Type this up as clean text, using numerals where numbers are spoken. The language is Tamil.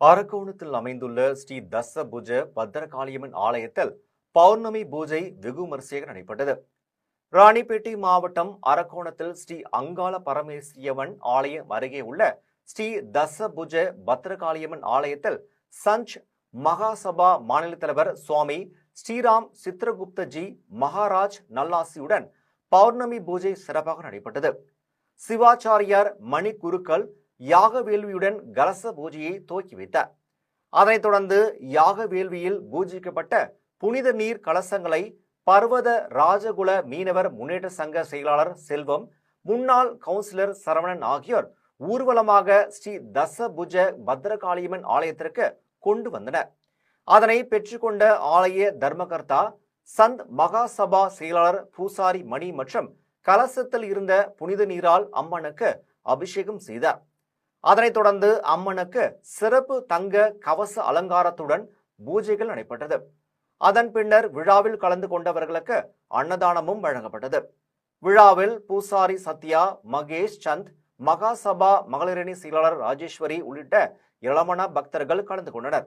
அரக்கோணத்தில் அமைந்துள்ள ஸ்ரீ தசபுஜ பத்ரகாளியம்மன் ஆலயத்தில் பௌர்ணமி பூஜை வெகு விமரிசையாக நடைபெற்றது. ராணிப்பேட்டை மாவட்டம் அரக்கோணத்தில் ஸ்ரீ அங்காள பரமேஸ்வரியம்மன் ஆலயம் அருகே உள்ள ஸ்ரீ தசபுஜ பத்ரகாளியம்மன் ஆலயத்தில் சஞ்ச் மகாசபா மாநில தலைவர் சுவாமி ஸ்ரீராம் சித்ரகுப்தஜி மகாராஜ் நல்லாசியுடன் பௌர்ணமி பூஜை சிறப்பாக நடைபெற்றது. சிவாச்சாரியார் மணி குருக்கள் யாக வேள்வியுடன் கலச பூஜையை துவக்கி வைத்தார். அதனைத் தொடர்ந்து யாக வேள்வியில் பூஜிக்கப்பட்ட புனித நீர் கலசங்களை பர்வத ராஜகுல மீனவர் முன்னேற்ற சங்க செயலாளர் செல்வம், முன்னாள் கவுன்சிலர் சரவணன் ஆகியோர் ஊர்வலமாக ஸ்ரீ தசபுஜ பத்ரகாளியம்மன் ஆலயத்திற்கு கொண்டு வந்தனர். அதனை பெற்றுக்கொண்ட ஆலய தர்மகர்த்தா சந்த் மகாசபா செயலாளர் பூசாரி மணி மற்றும் கலசத்தில் இருந்த புனித நீரால் அம்மனுக்கு அபிஷேகம் செய்தார். அதனைத் தொடர்ந்து அம்மனுக்கு சிறப்பு தங்க கவச அலங்காரத்துடன் பூஜைகள் நடைபெற்றது. அதன் பின்னர் விழாவில் கலந்து கொண்டவர்களுக்கு அன்னதானமும் வழங்கப்பட்டது. விழாவில் பூசாரி சத்யா, மகேஷ் சந்த், மகாசபா மகளிரணி செயலாளர் ராஜேஸ்வரி உள்ளிட்ட இளமண பக்தர்கள் கலந்து கொண்டனர்.